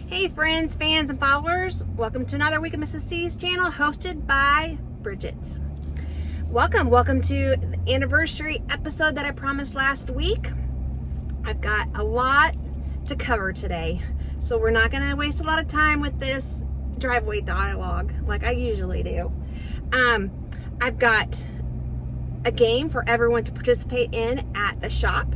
Hey friends, fans, and followers. Welcome to another week of Mrs. C's channel hosted by Bridget. Welcome to the anniversary episode that I promised last week. I've got a lot to cover today, so we're not going to waste a lot of time with this driveway dialogue like I usually do. I've got a game for everyone to participate in at the shop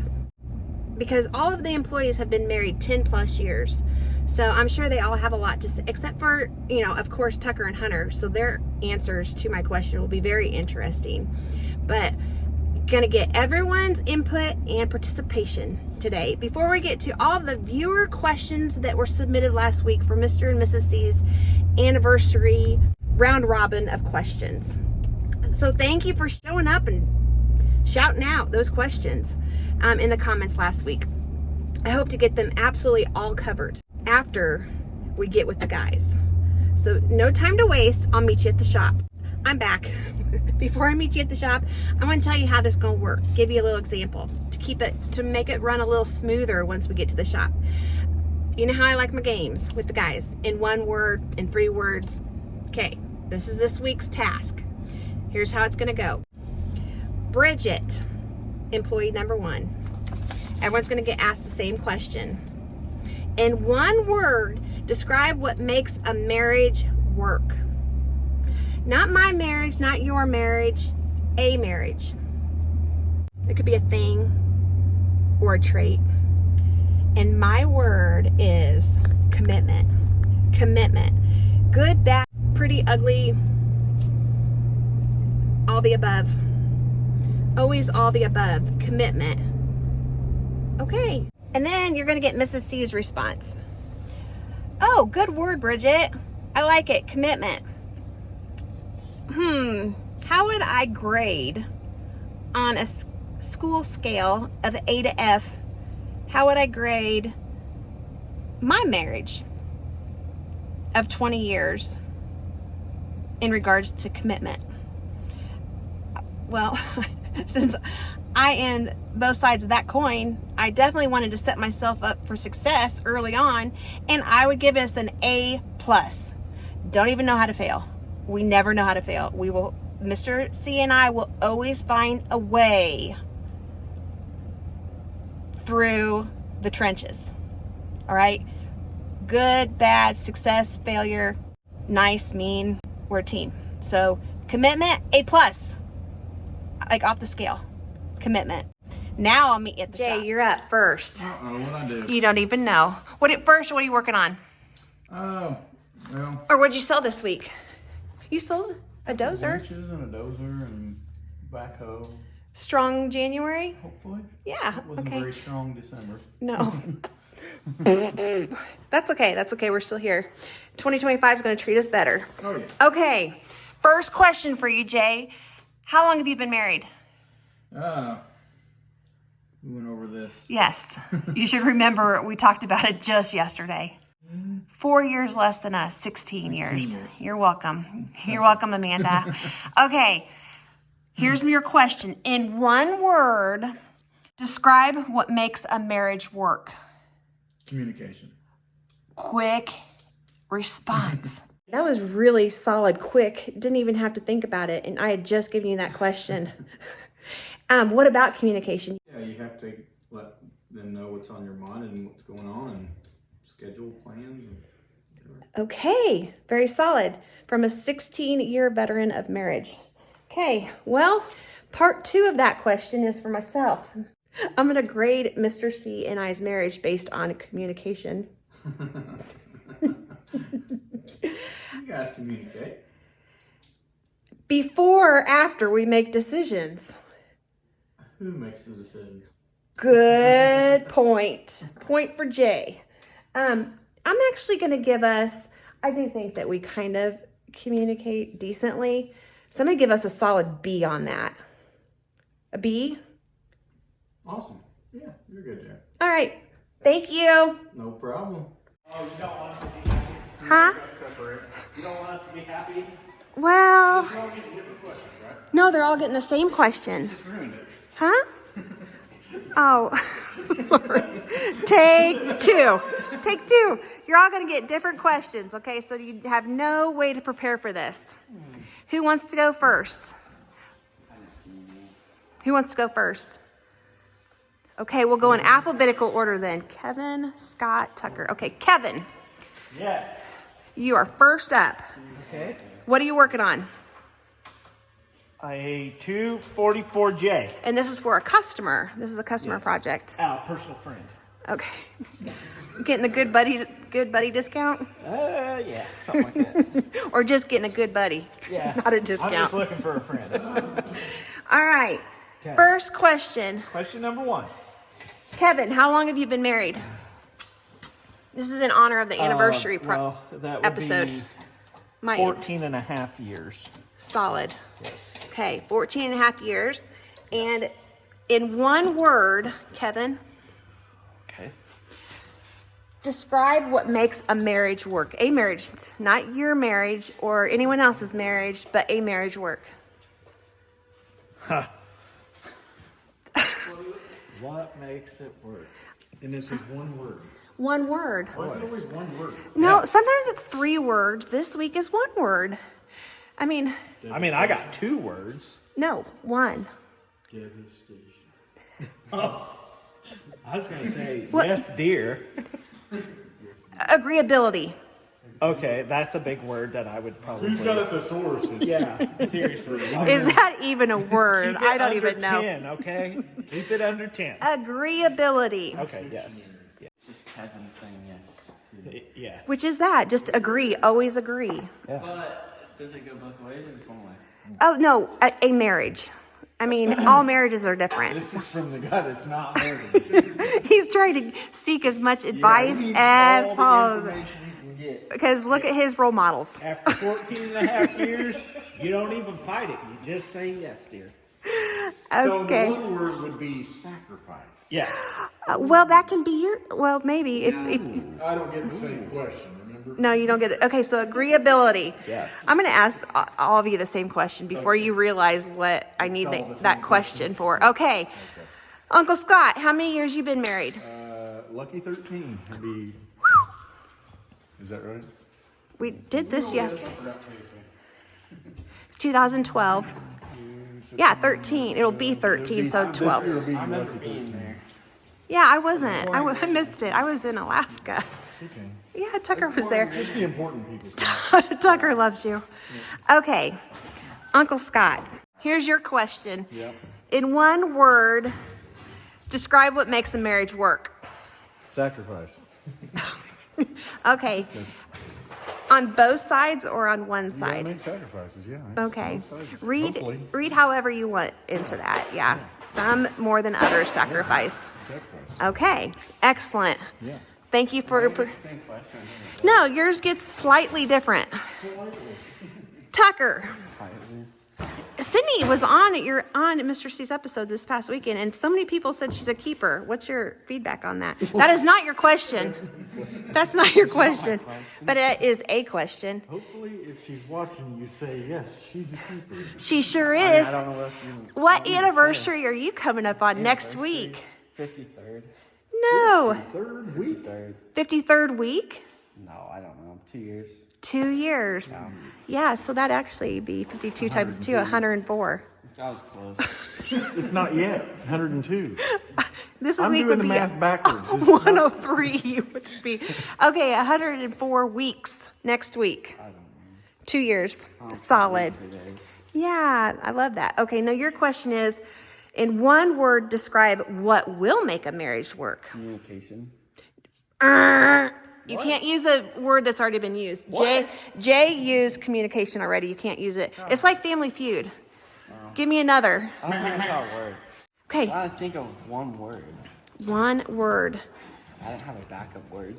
because all of the employees have been married 10 plus years. So I'm sure they all have a lot to say, except for, of course, Tucker and Hunter. So their answers to my question will be very interesting. But gonna get everyone's input and participation today. Before we get to all the viewer questions that were submitted last week for Mr. and Mrs. C's anniversary round robin of questions. So thank you for showing up and shouting out those questions in the comments last week. I hope to get them absolutely all covered after we get with the guys. So no time to waste. I'll meet you at the shop. I'm back. Before I meet you at the shop, I want to tell you how this is going to work. Give you a little example to make it run a little smoother once we get to the shop. You know how I like my games with the guys, in 1 word, in 3 words. Okay, this is this week's task. Here's how it's going to go. Bridget, employee number 1. Everyone's going to get asked the same question. In 1 word, describe what makes a marriage work. Not my marriage, not your marriage, a marriage. It could be a thing or a trait. And my word is commitment. Commitment. Good, bad, pretty, ugly, all the above. Always all the above. Commitment. Okay. And then you're going to get Mrs. C's response. Oh, good word, Bridget. I like it. Commitment. How would I grade on a school scale of A to F? How would I grade my marriage of 20 years in regards to commitment? Well, since I am both sides of that coin, I definitely wanted to set myself up for success early on, and I would give us an A+. Don't even know how to fail. We never know how to fail. Mr. C and I will always find a way through the trenches. All right? Good, bad, success, failure, nice, mean, we're a team. So commitment, A+. Like off the scale. Commitment. Now I'll meet you at the shop. You're up first. What'd I do? You don't even know. What are you working on? Well. Or what'd you sell this week? You sold a dozer. Winches and a dozer and backhoe. Strong January? Hopefully. Yeah. It wasn't okay. very strong December. No. That's okay. That's okay. We're still here. 2025 is going to treat us better. Oh, yeah. Okay. First question for you, Jay. How long have you been married? We went over this. Yes. You should remember we talked about it just yesterday. 4 years less than us, 16 years. You're welcome. You're welcome, Amanda. Okay. Here's your question. In 1 word, describe what makes a marriage work. Communication. Quick response. That was really solid, quick. Didn't even have to think about it. And I had just given you that question. What about communication? Yeah, you have to let them know what's on your mind and what's going on and schedule plans. Okay, very solid. From a 16-year veteran of marriage. Okay, well, part 2 of that question is for myself. I'm going to grade Mr. C and I's marriage based on communication. You guys communicate. Before or after we make decisions? Who makes the decisions? Good point. Point for Jay. I'm actually going to give us, I do think that we kind of communicate decently. So I'm going to give us a solid B on that. A B? Awesome. Yeah, you're good there. All right. Thank you. No problem. Oh, you don't want us to be happy? Huh? Separate. You don't want us to be happy? Well, You're all getting different questions, right? no, they're all getting the same question. Just ruined it. Huh? Oh, sorry. Take two. Take two. You're all going to get different questions, okay? So you have no way to prepare for this. Who wants to go first? Who wants to go first? Okay, we'll go in alphabetical order then. Kevin, Scott, Tucker. Okay, Kevin, Yes. you are first up. Okay. What are you working on? A 244J. And this is for a customer. This is a customer Yes. project. Personal friend. Okay. Getting the good buddy discount? Yeah, something like that. Or just getting a good buddy? Yeah. Not a discount. I'm just looking for a friend. All right. Okay. First question. Question number 1. Kevin, how long have you been married? This is in honor of the anniversary that would episode. be My 14 and a half years. solid. Yes. Okay, 14 and a half years. And in one word, Kevin, Okay. describe what makes a marriage work. A marriage, not your marriage or anyone else's marriage, but a marriage work. What makes it work? And this is one word. One word. Why is it always one word? No, sometimes it's 3 words. This week is 1 word. I mean, I got 2 words. no, 1. Devastation. I was gonna say. What? Yes, dear. Agreeability. Okay, that's a big word that I would probably. Who's got a thesaurus? Yeah, seriously. Is that even a word? Keep it I don't under even know. 10, okay? Keep it under 10. Agreeability. Okay, yes. Just Kevin saying yes. Yeah. Which is that? Just agree. Always agree. But does it go both ways or just one way? Oh, no, a marriage. I mean, all marriages are different. This is from the guy that's not married. He's trying to seek as much advice as possible. Because look at his role models. After 14 and a half years, you don't even fight it. You just say yes, dear. Okay. So the one word would be sacrifice. Yeah. Well, that can be your. Well, maybe if I don't get the same question, remember? no, you don't get it. Okay, so agreeability. Yes. I'm going to ask all of you the same question before you realize what I need that question for. Okay. Uncle Scott, how many years you been married? Lucky 13 would be. Is that right? We did this yesterday. 2012. Yeah, 13. It'll be 13, so 12. I remember being there. Yeah, I wasn't. I missed it. I was in Alaska. Okay. Yeah, Tucker was there. Just the important people. Tucker loves you. Okay, Uncle Scott, here's your question. Yep. In one word, describe what makes a marriage work. Sacrifice. Okay. On both sides or on one You gotta side? make sacrifices, yeah. Okay. Both sides. Read Hopefully. however you want into that. Yeah. Some more than others sacrifice. Sacrifice. Okay. Excellent. Yeah. Thank you for. Same question. No, yours gets slightly different. Tucker. Sydney was on Mr. C's episode this past weekend, and so many people said she's a keeper. What's your feedback on that? That is not your question. That's not your question, but it is a question. Hopefully, if she's watching, you say, yes, she's a keeper. She sure is. I don't know what you. What anniversary are you coming up on next week? 53rd. No, Third week. 53rd week. No, I don't know. 2 years. 2 years. Yeah, so that'd actually be 52 times 2, 104. That was close. It's not yet. 102. This I'm week doing would the be math backwards. 103 would be. Okay, 104 weeks next week. 2 years. Solid. 3 days. Yeah, I love that. Okay, now your question is, in one word, describe what will make a marriage work. Communication. You can't use a word that's already been used. Jay used communication already. You can't use it. It's like Family Feud. Give me another. I don't think that's how it works. Okay, I didn't think of one word. one word. I didn't have a backup word.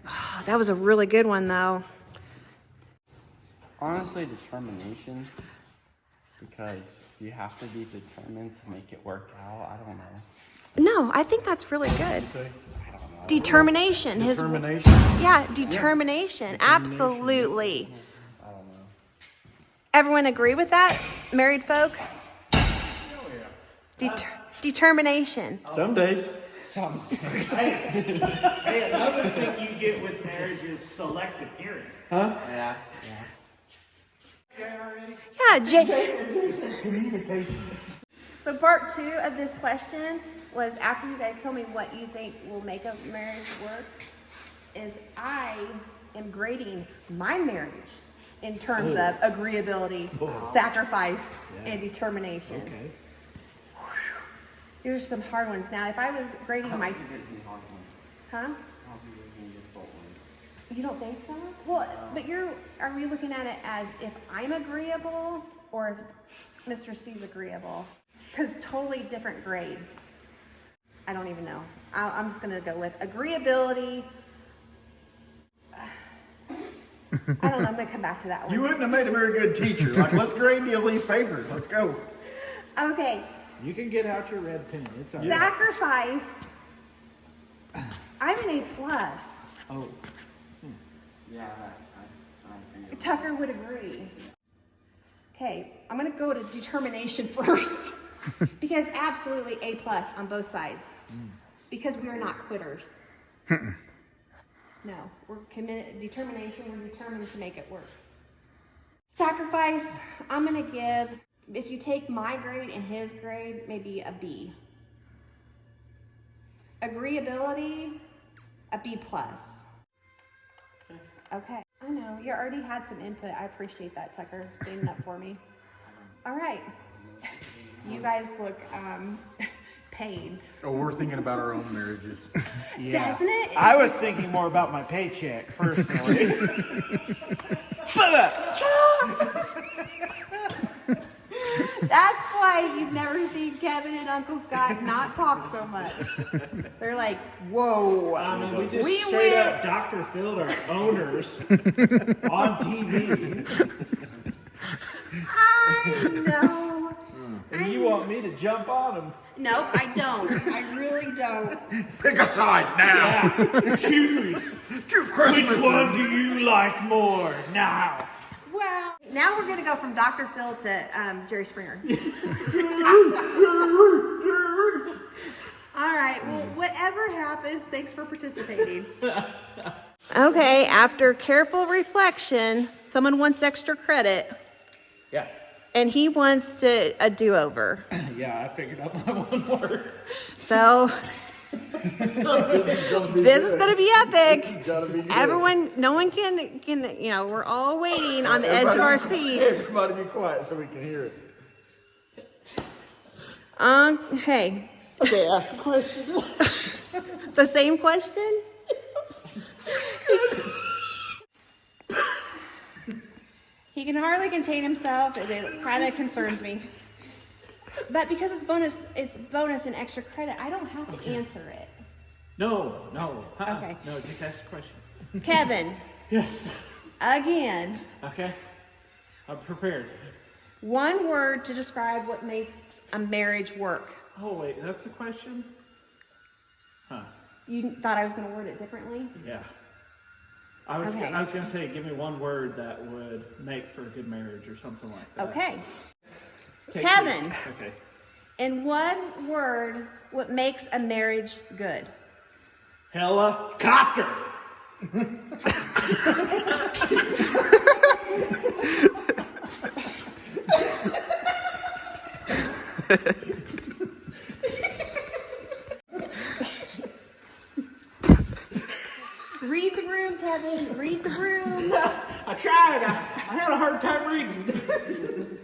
Oh, that was a really good one, though. Honestly, determination. Because you have to be determined to make it work out. I don't know. No, I think that's really good. I don't know. Determination. Determination. Yeah, determination. Absolutely. I don't know. Everyone agree with that? Married folk? determination. Some days. Hey, another thing you get with marriage is selective hearing. Huh? Yeah. Yeah, So part 2 of this question was after you guys told me what you think will make a marriage work, is I am grading my marriage in terms of agreeability, sacrifice, and determination. Okay. These are some hard ones. Now, if I was grading my... There's any hard ones. Huh? I don't think there's any difficult ones. You don't think so? Well, but are we looking at it as if I'm agreeable or if Mr. C's agreeable? Because totally different grades. I don't even know. I'm just going to go with agreeability. I don't know. I'm going to come back to that one. You wouldn't have made a very good teacher. Like, let's grade you these papers. Let's go. Okay. You can get out your red pen. It's all right. Sacrifice. I'm an A+. Oh. Yeah, I agree. Tucker would agree. Okay, I'm gonna go to determination first. Because absolutely A+ on both sides. Because we are not quitters. No, we're committed, determination, we're determined to make it work. Sacrifice, I'm gonna give, if you take my grade and his grade, maybe a B. Agreeability, a B+. Okay, I know, you already had some input. I appreciate that, Tucker, standing up for me. All right, you guys look pained. Oh, we're thinking about our own marriages. Yeah. Doesn't it? I was thinking more about my paycheck personally. That's why you've never seen Kevin and Uncle Scott not talk so much. They're like, whoa. I mean, we just We straight went- up Dr. Phil our owners on TV. I know. And you want me to jump on them? Nope, I don't. I really don't. Pick a side now. Choose. Which one do you like more now? Well, now we're going to go from Dr. Phil to Jerry Springer. All right, well, whatever happens, thanks for participating. Okay, after careful reflection, someone wants extra credit, Yeah. and he wants a do-over. Yeah, I figured out my one word. So, this is going to be epic. Everyone, no one can, you know, we're all waiting on the edge of our seats. Everybody be quiet so we can hear it. Hey, Okay, ask the question. the same question? He can hardly contain himself. It kind of concerns me. But because it's bonus and extra credit, I don't have to answer it. No. Okay. No, just ask the question. Kevin, Yes. again, Okay. I'm prepared. one word to describe what makes a marriage work. Oh, wait, that's the question? Huh. You thought I was going to word it differently? Yeah. I was Okay. going to say, give me one word that would make for a good marriage or something like that. Okay. Take Kevin. it. Okay. In one word, what makes a marriage good? Helicopter. Read the room, Kevin. Read the room. I tried. I had a hard time reading.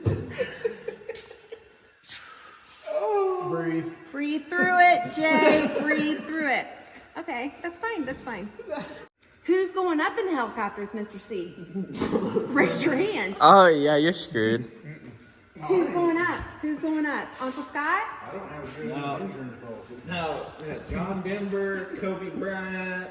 Breathe. Breathe through it, Jay. Breathe through it. Okay, that's fine. That's fine. Who's going up in the helicopter with Mr. C? Raise your hand. Oh, yeah, you're screwed. Who's going up? Who's going up? Uncle Scott? I don't have a good insurance policy. No, we got John Denver, Kobe Bryant.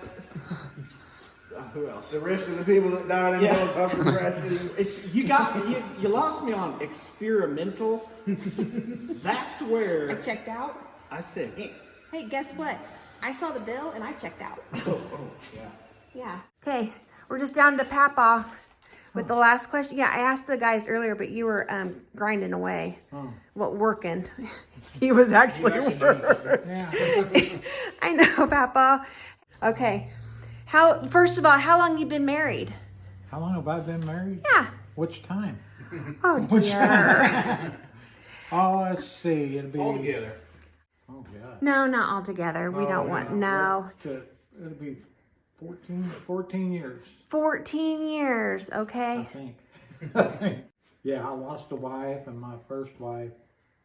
Who else? The rest of the people that died in helicopter crashes. You lost me on experimental. That's I where checked out. I said, Hey, guess what? I saw the bill and I checked out. yeah. Yeah. Okay, we're just down to Papa. with the last question. Yeah, I asked the guys earlier, but you were grinding away. Oh. Well, working. He was actually working. Yeah. I know, Papa. Okay. First of all, how long you been married? How long have I been married? Yeah. Which time? Oh dear. Oh, let's see. It'll be All together. Oh God. No, not all together. We Oh, don't want yeah. no. It'll be 14 years, 14 years, I okay? think. Yeah, I lost a wife, and my first wife,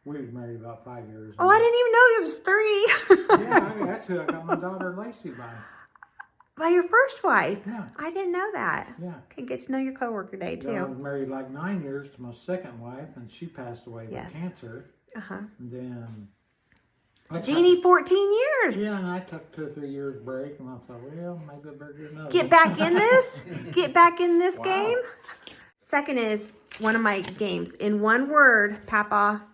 we was married about 5 years. Oh, I didn't even know it was 3. Yeah, that's who I got my daughter Lacey by. By your first wife? Yeah. I didn't know that. Yeah. Okay, get to know your coworker day Then I too. was married like 9 years to my second wife, and she passed away Yes. from cancer. Uh-huh. And then I Jeannie, 14 years. Yeah, and I took 2 or 3 years break, and I thought, well, maybe I better do another. Get back in this? Get back in this game? Second is one of my games. In one word, Papa,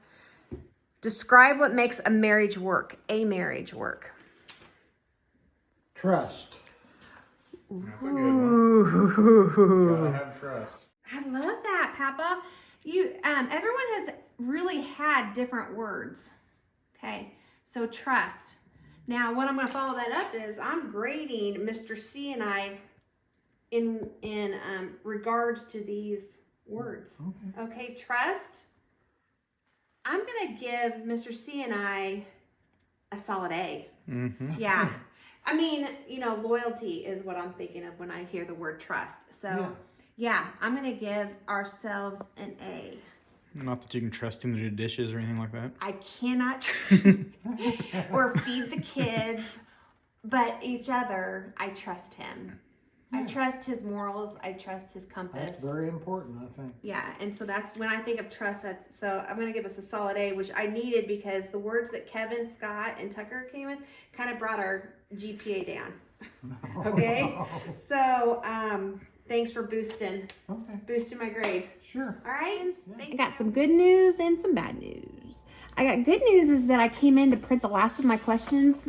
describe what makes a marriage work. A marriage work. Trust. That's a good one. Gotta have trust. I love that, Papa. Everyone has really had different words. Okay, so trust. Now, what I'm going to follow that up is I'm grading Mr. C and I in regards to these words. Okay, trust. I'm going to give Mr. C and I a solid A. Mm-hmm. Yeah. I mean, loyalty is what I'm thinking of when I hear the word trust. So, yeah I'm going to give ourselves an A. Not that you can trust him to do dishes or anything like that. I cannot or feed the kids, but each other, I trust him. I trust his morals. I trust his compass. That's very important, I think. Yeah, and so that's when I think of trust. So I'm going to give us a solid A, which I needed because the words that Kevin, Scott, and Tucker came with kind of brought our GPA down. Okay, so thanks for boosting my grade. Sure. All right. I got some good news and some bad news. I got good news is that I came in to print the last of my questions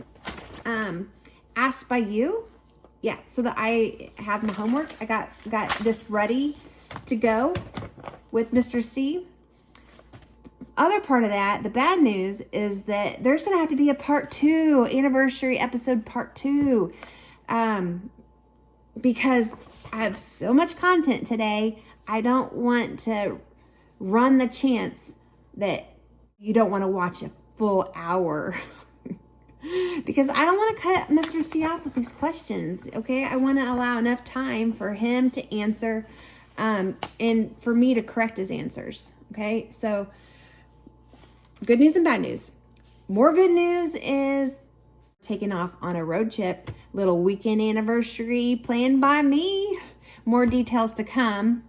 asked by you. Yeah, so that I have my homework. I got this ready to go with Mr. C. Other part of that, the bad news is that there's going to have to be a part 2, anniversary episode part 2. Because I have so much content today, I don't want to run the chance that you don't want to watch a full hour. Because I don't want to cut Mr. C off with these questions, okay? I want to allow enough time for him to answer and for me to correct his answers, okay? So, good news and bad news. More good news is taking off on a road trip, little weekend anniversary planned by me. More details to come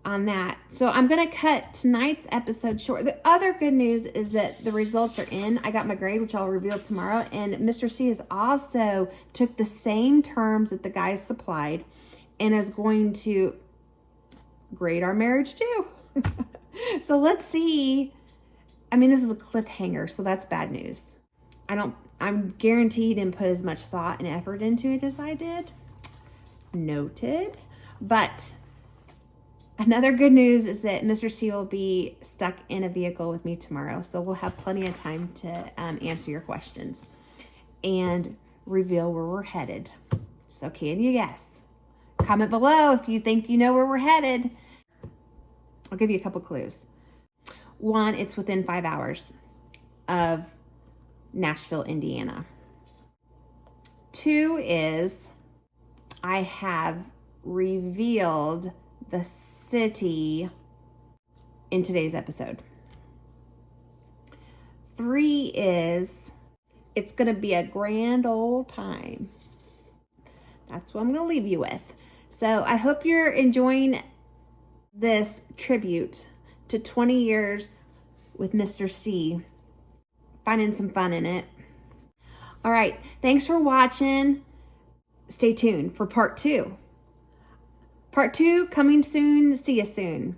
on that. So I'm going to cut tonight's episode short. The other good news is that the results are in. I got my grade, which I'll reveal tomorrow. And Mr. C has also took the same terms that the guys supplied and is going to grade our marriage too. So let's see. I mean, this is a cliffhanger, so that's bad news. I'm guaranteed he didn't put as much thought and effort into it as I did. Noted. But another good news is that Mr. C will be stuck in a vehicle with me tomorrow. So we'll have plenty of time to answer your questions and reveal where we're headed. So can you guess? Comment below if you think you know where we're headed. I'll give you a couple clues. 1, it's within 5 hours of Nashville, Indiana. 2 is I have revealed the city in today's episode. 3 is it's going to be a grand old time. That's what I'm going to leave you with. So I hope you're enjoying this tribute to 20 years with Mr. C. Finding some fun in it. All right. Thanks for watching. Stay tuned for part 2. Part 2 coming soon. See you soon.